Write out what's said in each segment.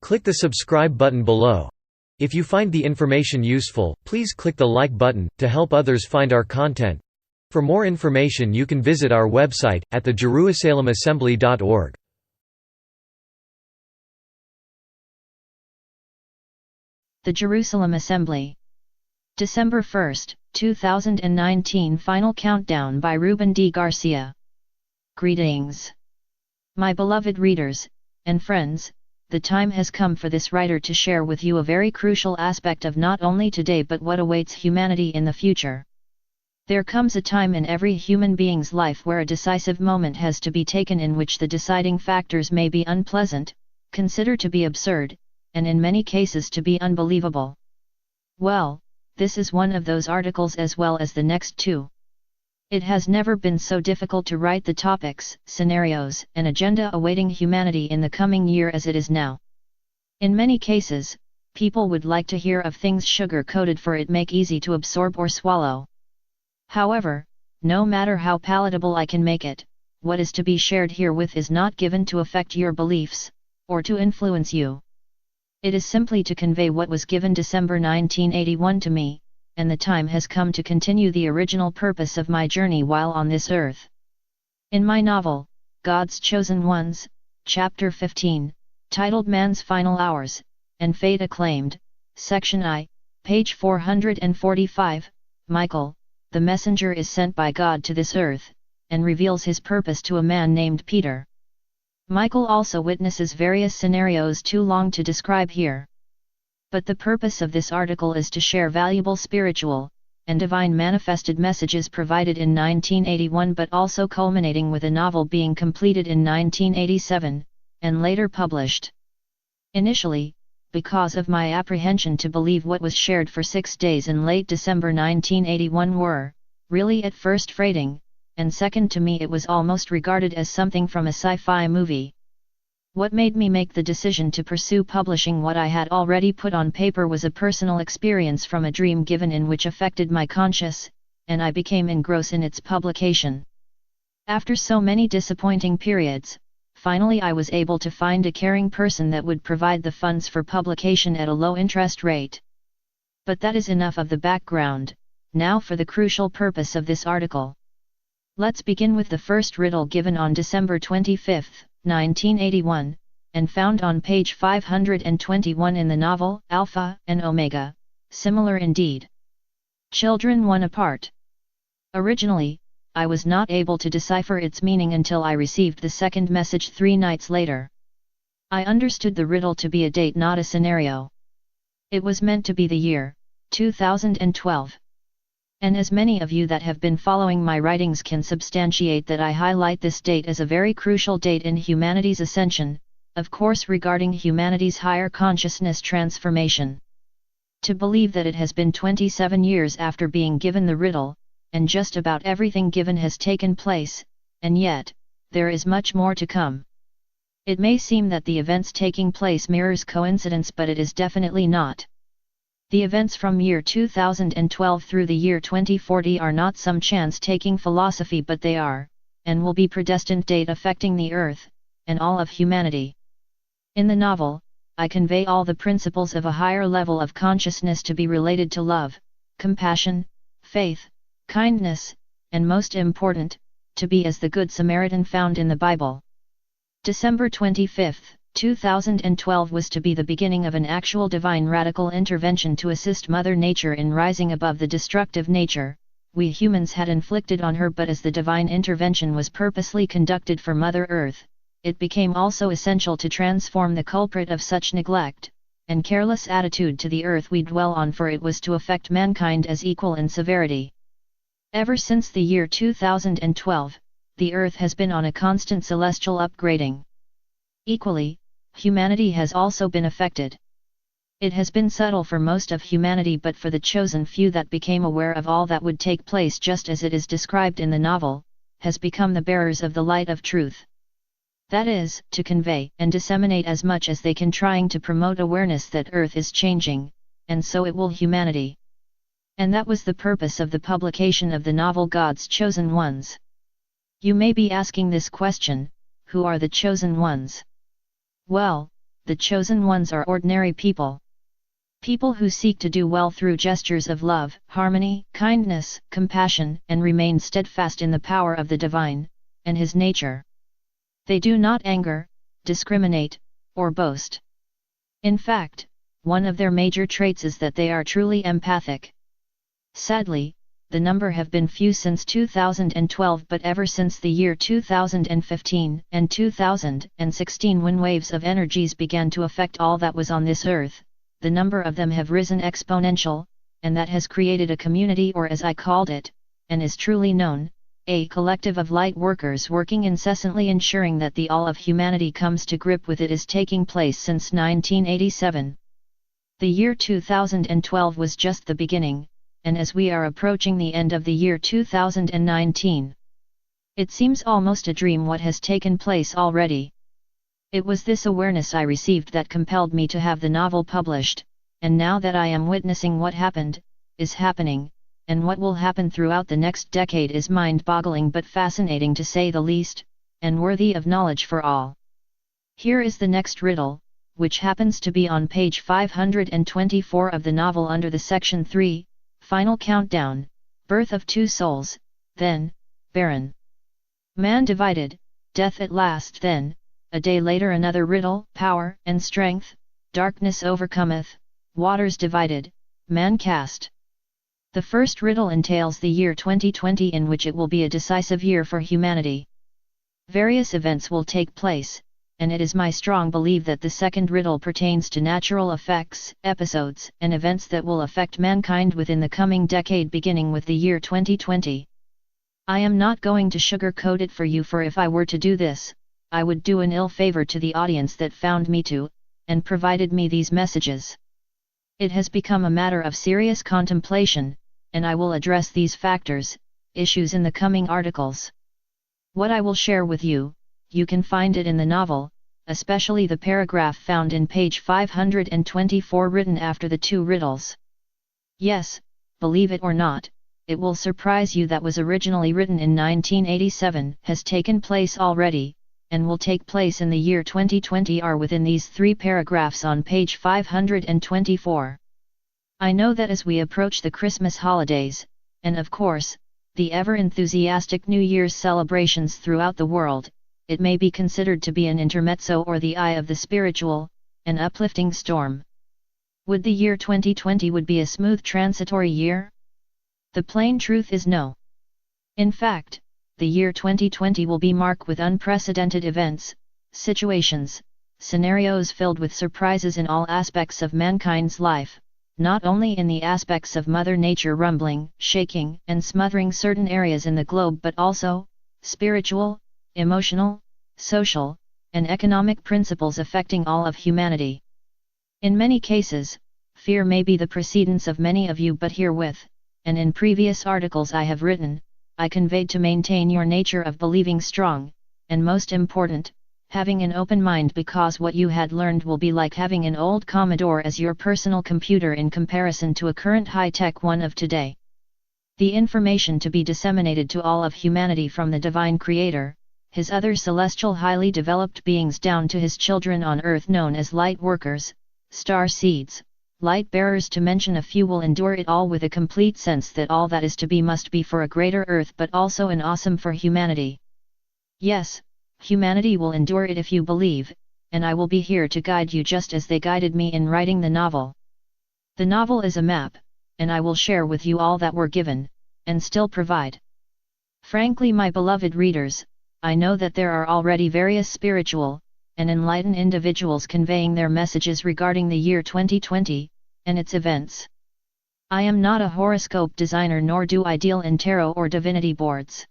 Click the subscribe button below. If you find the information useful, please click the like button, to help others find our content. For more information you can visit our website, at thejerusalemassembly.org. The Jerusalem Assembly. December 1, 2019. Final Countdown by Ruben D. Garcia. Greetings, my beloved readers and friends. The time has come for this writer to share with you a very crucial aspect of not only today but what awaits humanity in the future. There comes a time in every human being's life where a decisive moment has to be taken in which the deciding factors may be unpleasant, considered to be absurd, and in many cases to be unbelievable. Well, this is one of those articles as well as the next two. It has never been so difficult to write the topics, scenarios, and agenda awaiting humanity in the coming year as it is now. In many cases, people would like to hear of things sugar-coated for it make easy to absorb or swallow. However, no matter how palatable I can make it, what is to be shared herewith is not given to affect your beliefs, or to influence you. It is simply to convey what was given December 1981 to me, and the time has come to continue the original purpose of my journey while on this earth. In my novel, God's Chosen Ones, Chapter 15, titled Man's Final Hours, and Fate Acclaimed, Section I, page 445, Michael, the messenger is sent by God to this earth, and reveals his purpose to a man named Peter. Michael also witnesses various scenarios too long to describe here. But the purpose of this article is to share valuable spiritual and divine manifested messages provided in 1981 but also culminating with a novel being completed in 1987, and later published. Initially, because of my apprehension to believe what was shared for 6 days in late December 1981 were, really at first frightening, and second to me it was almost regarded as something from a sci-fi movie. What made me make the decision to pursue publishing what I had already put on paper was a personal experience from a dream given in which affected my conscience, and I became engrossed in its publication. After so many disappointing periods, finally I was able to find a caring person that would provide the funds for publication at a low interest rate. But that is enough of the background, now for the crucial purpose of this article. Let's begin with the first riddle given on December 25, 1981, and found on page 521 in the novel, Alpha and Omega, similar indeed. Children 1 apart. Originally, I was not able to decipher its meaning until I received the second message 3 nights later. I understood the riddle to be a date, not a scenario. It was meant to be the year 2012. And as many of you that have been following my writings can substantiate that I highlight this date as a very crucial date in humanity's ascension, of course regarding humanity's higher consciousness transformation. To believe that it has been 27 years after being given the riddle, and just about everything given has taken place, and yet, there is much more to come. It may seem that the events taking place mirrors coincidence, but it is definitely not. The events from year 2012 through the year 2040 are not some chance-taking philosophy, but they are, and will be predestined date affecting the earth, and all of humanity. In the novel, I convey all the principles of a higher level of consciousness to be related to love, compassion, faith, kindness, and most important, to be as the Good Samaritan found in the Bible. December 25, 2012 was to be the beginning of an actual divine radical intervention to assist Mother Nature in rising above the destructive nature we humans had inflicted on her, but as the divine intervention was purposely conducted for Mother Earth, it became also essential to transform the culprit of such neglect and careless attitude to the earth we dwell on, for it was to affect mankind as equal in severity. Ever since the year 2012, the earth has been on a constant celestial upgrading. Equally, humanity has also been affected. It has been subtle for most of humanity, but for the chosen few that became aware of all that would take place just as it is described in the novel, has become the bearers of the light of truth. That is, to convey and disseminate as much as they can, trying to promote awareness that Earth is changing, and so it will humanity. And that was the purpose of the publication of the novel God's Chosen Ones. You may be asking this question: who are the chosen ones? Well, the chosen ones are ordinary people. People who seek to do well through gestures of love, harmony, kindness, compassion, and remain steadfast in the power of the divine, and his nature. They do not anger, discriminate, or boast. In fact, one of their major traits is that they are truly empathic. Sadly, the number have been few since 2012, but ever since the year 2015 and 2016, when waves of energies began to affect all that was on this earth, the number of them have risen exponential, and that has created a community, or as I called it, and is truly known, a collective of light workers working incessantly, ensuring that the all of humanity comes to grip with it, is taking place since 1987. The year 2012 was just the beginning, and as we are approaching the end of the year 2019, it seems almost a dream what has taken place already. It was this awareness I received that compelled me to have the novel published, and now that I am witnessing what happened, is happening, and what will happen throughout the next decade is mind-boggling but fascinating to say the least, and worthy of knowledge for all. Here is the next riddle, which happens to be on page 524 of the novel under the section 3, Final Countdown, Birth of Two Souls, then, Barren. Man divided, death at last, then, a day later another riddle, power and strength, darkness overcometh, waters divided, man cast. The first riddle entails the year 2020, in which it will be a decisive year for humanity. Various events will take place, and it is my strong belief that the second riddle pertains to natural effects, episodes, and events that will affect mankind within the coming decade, beginning with the year 2020. I am not going to sugarcoat it for you, for if I were to do this, I would do an ill favor to the audience that found me to, and provided me these messages. It has become a matter of serious contemplation, and I will address these factors, issues in the coming articles. What I will share with you, you can find it in the novel, especially the paragraph found in page 524 written after the two riddles. Yes, believe it or not, it will surprise you that was originally written in 1987 has taken place already, and will take place in the year 2020 are within these three paragraphs on page 524. I know that as we approach the Christmas holidays, and of course, the ever-enthusiastic New Year's celebrations throughout the world, it may be considered to be an intermezzo or the eye of the spiritual, an uplifting storm. Would the year 2020 would be a smooth transitory year? The plain truth is no. In fact, the year 2020 will be marked with unprecedented events, situations, scenarios filled with surprises in all aspects of mankind's life, not only in the aspects of Mother Nature rumbling, shaking, and smothering certain areas in the globe, but also, spiritual, emotional, social, and economic principles affecting all of humanity. In many cases, fear may be the precedence of many of you, but herewith, and in previous articles I have written, I conveyed to maintain your nature of believing strong, and most important, having an open mind, because what you had learned will be like having an old Commodore as your personal computer in comparison to a current high-tech one of today. The information to be disseminated to all of humanity from the Divine Creator, His other celestial highly developed beings down to His children on earth known as light workers, star seeds, light bearers to mention a few, will endure it all with a complete sense that all that is to be must be for a greater earth, but also an awesome for humanity. Yes, humanity will endure it if you believe, and I will be here to guide you just as they guided me in writing the novel. The novel is a map, and I will share with you all that were given, and still provide. Frankly, my beloved readers, I know that there are already various spiritual and enlightened individuals conveying their messages regarding the year 2020, and its events. I am not a horoscope designer, nor do I deal in tarot or divinity boards.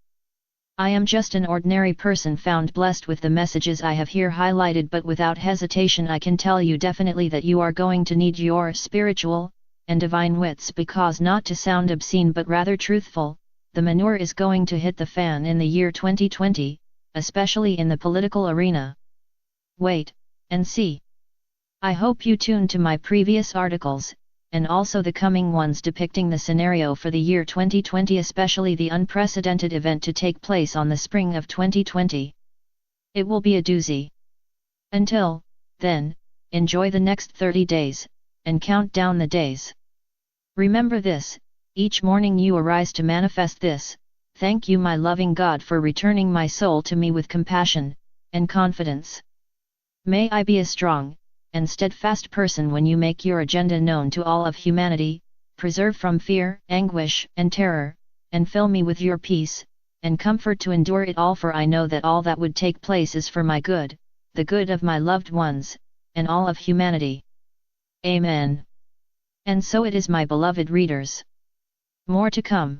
I am just an ordinary person found blessed with the messages I have here highlighted, but without hesitation I can tell you definitely that you are going to need your spiritual and divine wits, because, not to sound obscene but rather truthful, the manure is going to hit the fan in the year 2020, especially in the political arena. Wait and see. I hope you tune to my previous articles, and also the coming ones depicting the scenario for the year 2020, especially the unprecedented event to take place on the spring of 2020. It will be a doozy. Until then, enjoy the next 30 days, and count down the days. Remember this, each morning you arise to manifest this. Thank you my loving God for returning my soul to me with compassion and confidence. May I be a strong and steadfast person when you make your agenda known to all of humanity, preserve from fear, anguish, and terror, and fill me with your peace and comfort to endure it all, for I know that all that would take place is for my good, the good of my loved ones, and all of humanity. Amen. And so it is, my beloved readers. More to come.